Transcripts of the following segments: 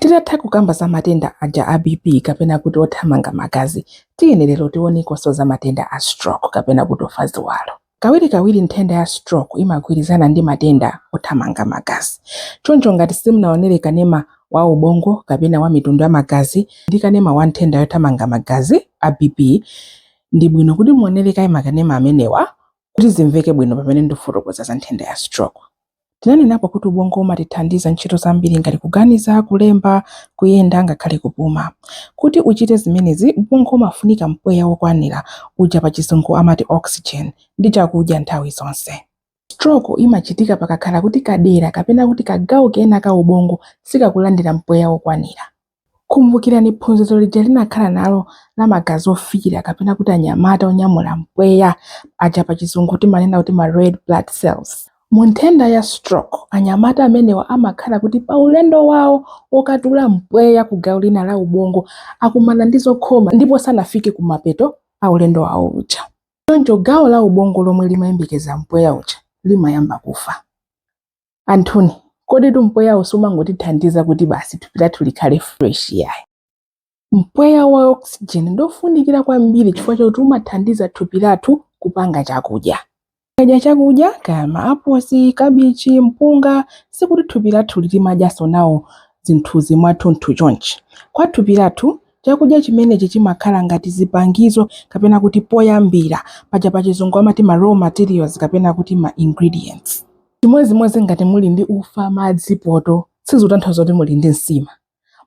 Titatha kukamba za matenda aja a BP kapena kuti othamanga magazi, tiyeni lero tionenso za matenda a stroke kapena kuti ofa ziwalo. Kawirikawiri nthenda ya stroke imagwirizana ndi matenda othamanga magazi. Choncho ngati simunaonere kanema wa ubongo kapena wa mitundu ya magazi ndi kanema wa nthenda yothamanga magazi a BP, ndi bwino kuti muonere kaye makanema amenewa kuti zimveke bwino pamene ndifotokoza za nthenda ya stroke. Tinanenapo kuti ubongo umatithandiza ntchito zambiri ngati kuganiza, kulemba, kuyenda ngakhale kupuma. Kuti uchite zimenezi, ubongo umafunika mpweya wokwanira uja pa chizungu amati oxygen ndi chakudya nthawi zonse. Stroke imachitika pakakhala kuti kadera kapena kuti kagawo kena ka ubongo sikakulandira mpweya wokwanira. Kumbukirani phunziro lija linakhala nalo la magazi ofiira kapena kuti anyamata onyamula mpweya aja pa chizungu timanena kuti ma red blood cells. Mu nthenda ya stroke, anyamata amenewa amakhala kuti pa ulendo wawo okatula mpweya ku gawo lina la ubongo akumana ndi zokhoma ndipo sanafike kumapeto a ulendo wawo uja. Choncho gawo la ubongo lomwe limayembekeza mpweya uja limayamba kufa. Anthuni, kodi mpweya usumangotithandiza kuti basi thupi lathu likhale fresh yayi? Mpweya wa oxygen ndofunikira kwambiri chifukwa chakuti umathandiza thupi lathu kupanga chakudya. Kadya chakudya kaya maaposi, kabichi, mpunga, sikuti thupi lathu limadyanso nawo zinthuzi mwathunthu chonchi. Kwa thupi lathu, chakudya chimenechi chimakhala ngati zipangizo kapena kuti poyambira paja pa chizungu amati ma raw materials kapena kuti ma ingredients. Chimodzimodzi ngati muli ndi ufa, madzi, poto, sizotanthauza kuti muli ndi nsima.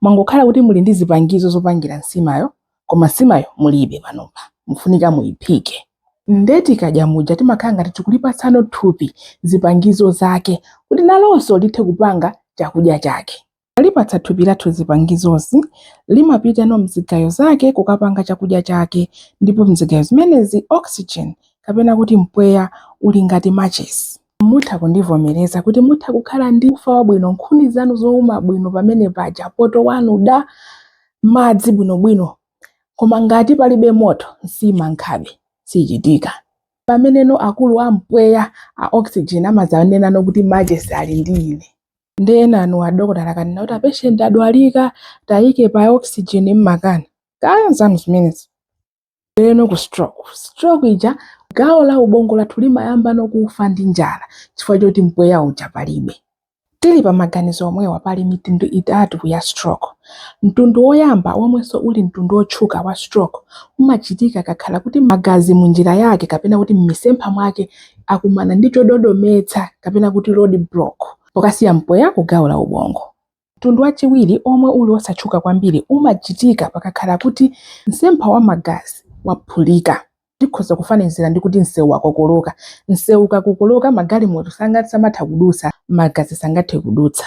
Mwangokhala kuti muli ndi zipangizo zopangira nsimayo, koma nsimayo mulibe panopa, mufunika muyiphike. Ndeti kadya muja timakhala ngati tikulipatsano thupi zipangizo zake kuti nalonso lithe kupanga chakudya chake. Lipatsa thupi lathu zipangizozi, limapita no mzigayo zake kukapanga chakudya chake, ndipo mzigayo zimenezi oxygen kapena kuti mpweya uli ngati matches. Mutha kundivomereza kuti mutha kukhala ndi ufa wabwino, nkhuni zanu zowuma bwino pamene paja, poto wanu da, madzi bwinobwino, koma ngati palibe moto nsima nkhabe sichitika. Pameneno akulu a mpweya a oxygen amazanena kuti matches ali ndi ine. Ndena anu adokotala kanena kuti patient adwalika tayike pa oxygen mmakana. Kaya zanu zimenezi. Leno ku stroke ija gawo la ubongo lathu limayamba nokufa ndi njala chifukwa choti mpweya uja palibe. Tili pa maganizo omwewa pali mitundu itatu ya stroke. Mtundu woyamba omwenso uli mtundu otchuka wa stroke umachitika kakhala kuti magazi munjira yake kapena kuti m'misempha mwake akumana ndi chododometsa kapena kuti road block pokasiya mpweya ku gawo la ubongo. Mtundu wachiwiri omwe uli osatchuka kwambiri umachitika pakakhala kuti msempha wa magazi waphulika. Tikhoza kufanizira ndi kuti msewu wakokoloka. Msewu ukakokoloka magalimoto sangathe kudutsa, magazi sangathe kudutsa.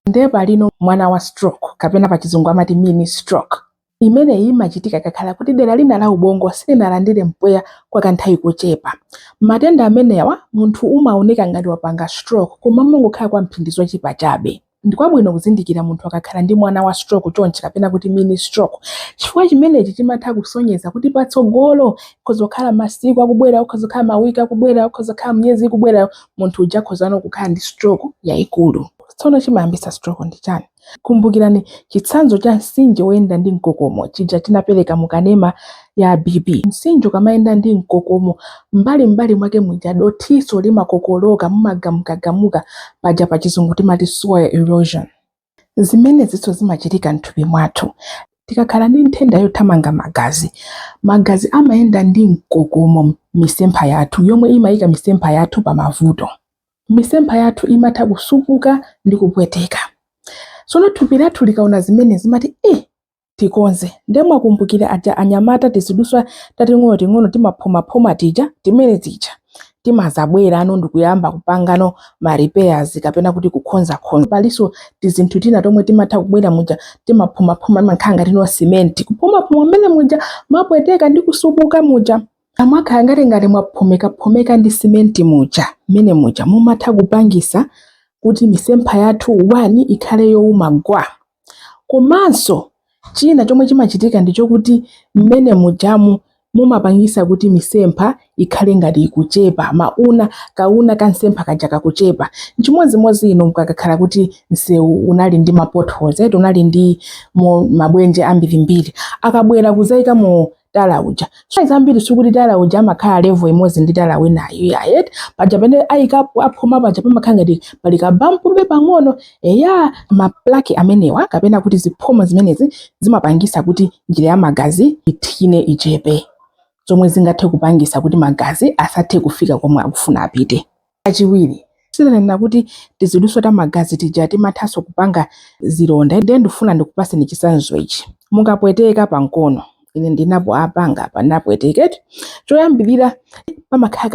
Ndiye palino mwana wa stroke kapena pa chizungu amati mini stroke. Imene imachitika kakhala kuti dera lina la ubongo silinalandire mpweya kwa kanthawi kochepa. Matenda amenewa munthu umaoneka ngati wapanga stroke koma mungokhala kwa mphindi ochepa chabe. Ndikwabwino kuzindikira munthu akakhala ndi mwana wa stroke chonchi kapena kuti mini stroke. Chifukwa chimenechi chimatha kusonyeza kuti patsogolo kozokhala masiku akubwera, kozokhala mawiki akubwera, kozokhala miyezi ikubwera, munthu uja kozano kukhala ndi stroke yayikulu. Tsono chimayambisa stroke ndi chani? Kumbukirani chitsanzo cha mtsinje woyenda ndi mkokomo chija tinapereka mukanema ya BP. Mtsinje ukamayenda ndi mkokomo mbali mwake muja dothiso limakokoloka mumagamuka paja pa chizungu timati soil erosion. Zimene ziso zimachitika mthupi mwathu. Tikakhala ndi nthenda yothamanga magazi amayenda ndi mkokomo misempha yathu yomwe imayika misempha yathu pa mavuto. Misempha yathu imatha kusupuka ndi kupweteka. Tsono thupi lathu likaona zimene zimati tikonze. Ndemwe kumbukira aja anyamata tiziduswa tating'ono timaphoma tija timene tija timazabwera ano ndikuyamba kupangano ma repairs kapena kuti kukhonza. Paliso tizinthu tina tomwe timatha kubwera muja timaphoma makhala ngati no cement. Kuphoma mmene muja mapweteka ndi kusupuka muja. Amakhala ngati mwaphomeka ndi cement muja. Mene muja mumatha kupangisa kuti misempha yathu 1 ikhale yowuma gwa. Komanso china chomwe chimachitika ndicho kuti mmene mujamu mumapangisa kuti misempha ikhale ngati ikuchepa, kauna kansempha kaja kakuchepa. Nchimodzi ino mukakhala kuti msewu unali ndi ma potholes, unali ndi mabwenje ambirimbiri, akabwera kuzayika mu tala uja. So zambiri sikuti tala uja amakhala level imodzi ndi tala winayo yayet, paja pene ayikapo aphoma paja pamakhala ngati pali kabampu pang'ono. Maplaki amenewa kapena kuti ziphoma zimenezi zimapangisa kuti njira ya magazi ithine ichepe, zomwe zingathe kupangisa kuti magazi asathe kufika komwe akufuna apite. Kachiwiri, sinanena kuti tiziduso ta magazi tija timathanso kupanga zilonda. Ndiye ndifuna ndikupaseni chitsanzo ichi. Mukapweteka pankono, ine ndinapo apanga apa napweteketi, choyambirira pamakhala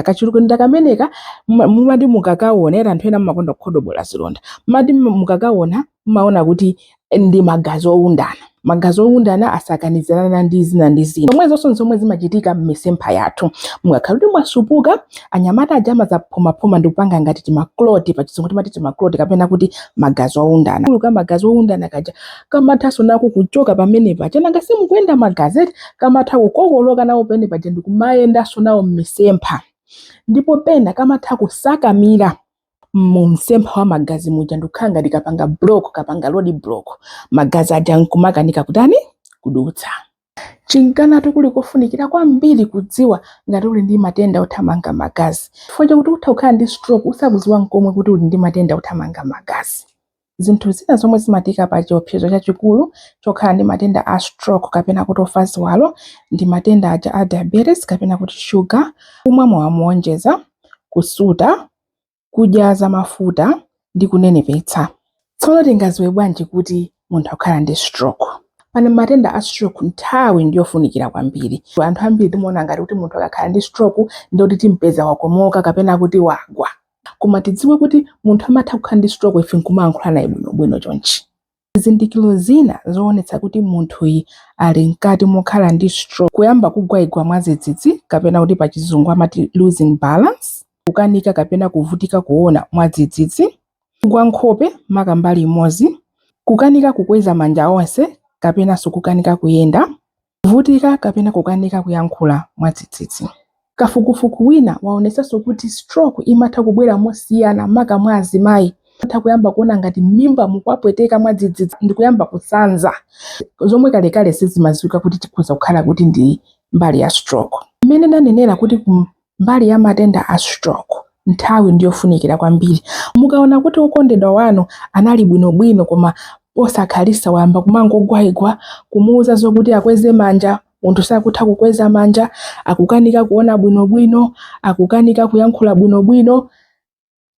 kachilonda kameneka mumati mukakaona, anthu ena mumakonda kukhodobola zilonda, mumati mukakaona mumaona kuti ndi magazi owundana. Magazi owundana asakanizirana ndi zina ndi zina. Zomwe zimachitika m'misempha yathu. Mukakhala kuti mwasupuka, anyamata aja amazaphoma ndikupanga ngati timakloti, pachizungu timati timakloti kapena kuti magazi owundana. Kuluka magazi owundana kaja kamathanso nako kuchoka pamene paja, nanga simukuyenda magazi kamatha kukokoloka nawo pene paja ndikumayendanso nawo m'misempha. Ndipo pena kamatha kusakamira mu msempha wa magazi muja ndikukhala ngati kapanga block, kapanga road block, magazi aja nkumakanika kutani kudutsa. Chinkanato kuli kofunikira kwambiri kudziwa ngati uli ndi matenda othamanga magazi. Chifukwa chakuti utha kukhala ndi stroke usakudziwa nkomwe kuti uli ndi matenda othamanga magazi. Zinthu zina zomwe zimatika pa chiopsezo chachikulu chokhala ndi matenda a stroke kapena kuti ofa ziwalo ndi matenda aja a diabetes kapena kuti sugar, kumwa mowa moonjeza, kusuta, kudyaza mafuta ndi kunenepetsa. Tsono tingadziwe bwanji kuti munthu akukhala ndi stroke? Pane matenda a stroke nthawi ndiyofunikira kwambiri. Anthu ambiri timaona ngati kuti munthu akakhala ndi stroke ndikuti timpeza wakomoka kapena kuti wagwa. Koma tidziwe kuti munthu amatha kukhala ndi stroke ife nkumayankhula naye bwinobwino chonchi. Zizindikiro zina zoonetsa kuti munthu ali mkati mokhala ndi stroke: kuyamba kugwayigwa mwadzidzidzi kapena kuti pa chizungu amati losing balance, kukanika kapena kuvutika kuona mwadzidzidzi, kugwa nkhope maka mbali imodzi, kukanika kukweza manja onse kapena kukanika kuyenda, kuvutika kapena kukanika kuyankhula mwadzidzidzi. Kafukufuku wina waonetsanso kuti stroke imatha kubwera mosiyana maka mwa azimayi. Atha kuyamba kuona ngati m'mimba mukwapweteka mwadzidzidzi ndi kuyamba kusanza, zomwe kalekale sizimadziwika kuti tikhoza kukhala kuti ndi mbali ya stroke. Mmene nanenera kuti mbali ya matenda a stroke nthawi ndiyofunikira kwambiri. Mukaona kuti okondedwa wanu anali bwinobwino koma osakhalisa wayamba kumangogwayigwa, kumuuza zokuti akweze manja, munthu sakutha kukweza manja, akukanika kuona bwinobwino, akukanika kuyankhula bwinobwino,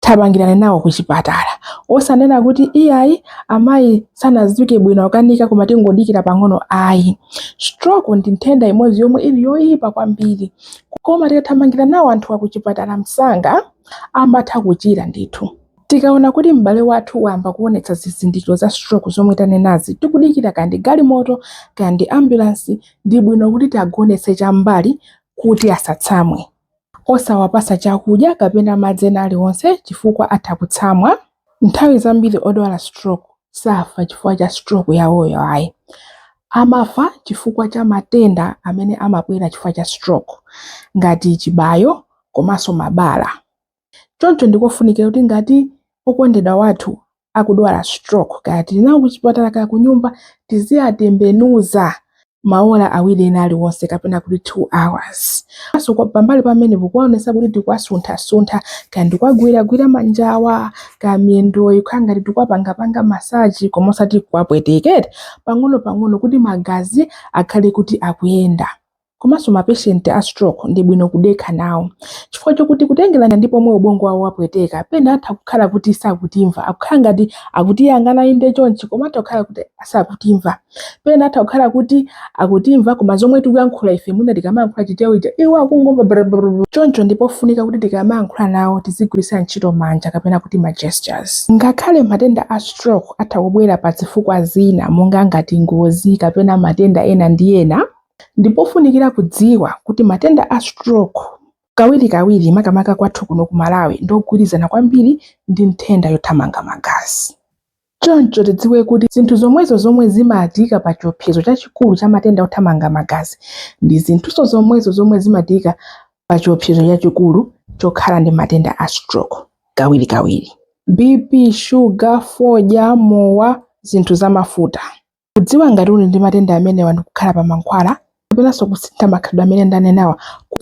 thamangirani nawo ku chipatala. Osanena kuti iyayi amayi sanadziwike bwino akanika koma tingodikira pang'ono. Ayi, stroke ndi nthenda imodzi yomwe ili yoyipa kwambiri, koma tikathamangira nawo anthu ku chipatala msanga amatha kuchira ndithu. Tikaona kuti m'bale wathu wayamba kuonetsa zizindikiro za stroke zomwe tanenazi, tikudikira kandi galimoto kandi ambulance, ndi bwino kuti tiagonetse cham'mbali kuti asatsamwe. Osawapasa chakudya kapena madzi ena aliwonse chifukwa atha kutsamwa. Nthawi zambiri odwala stroke safa chifukwa cha stroke yawoyo ayi, amafa chifukwa cha matenda amene amabwera chifukwa cha stroke ngati chibayo komanso mabala. Choncho ndikofunikira kuti ngati okondedwa wathu akudwala stroke kaya tili nawo ku chipatala kaya ku nyumba, tiziyatembenuza maola awiri ena aliwonse kapena kuti 2 hours. So pambali pamene kuonetsa kuti tikwasuntha kaya ndikwagwira manjawa kaya miyendo ikhala ngati tikwapanga masaji koma osati kwapwetekete pang'ono kuti magazi akhale kuti akuyenda. Komanso mapatient a stroke ndi bwino kudekha nawo, chifukwa chokuti kutengerana ndipo mwe ubongo wawo wapweteka pena atha kukhala kuti sakutimva, akukhala ngati akutiyang'ana inde chonchi koma atha kukhala kuti sakutimva. Pena atha kukhala kuti akutimva koma zomwe tikuyankhula ife mwina tikamayankhula chitewu ija iwo akungomva brrrr. Choncho ndipo funika kuti tikamayankhula nawo tizigwiritsa ntchito manja kapena kuti ma gestures. Ngakhale matenda a stroke atha kubwera pa zifukwa zina monga ngati ngozi kapena matenda ena ndi ena, ndipo funikira kudziwa kuti matenda a stroke kawirikawiri makamaka kwathu kuno ku Malawi ndogwirizana kwambiri ndi nthenda yothamanga magazi. choncho tidziwe kuti zinthu zomwe zimatika pa chiopsezo chachikulu cha matenda othamanga magazi ndi zinthuso zomwe zimatika pa chiopsezo chachikulu chokhala ndi matenda a stroke kawirikawiri. BP, sugar, fodya, mowa, zinthu za mafuta. Kudziwa ngati uli ndi matenda amenewa ndi kukhala pa mankhwala kapenanso kusintha makhalidwe amene ndanenawa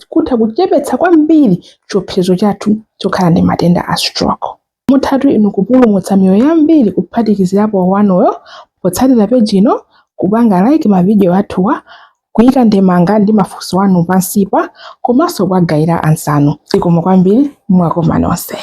kutha kuchepetsa kwambiri chiopsezo chathu chokhala ndi matenda a stroke. Muthatu inu kupulumutsa miyoyo yambiri kuphatikizirapo wanoyo potsatira peji ino, kupanga like mavidiyo athuwa, kuyika ndemanga ndi mafunso anu pansipa, komanso kuwagayira anzanu. Zikomo kwambiri, mwakoma nonse.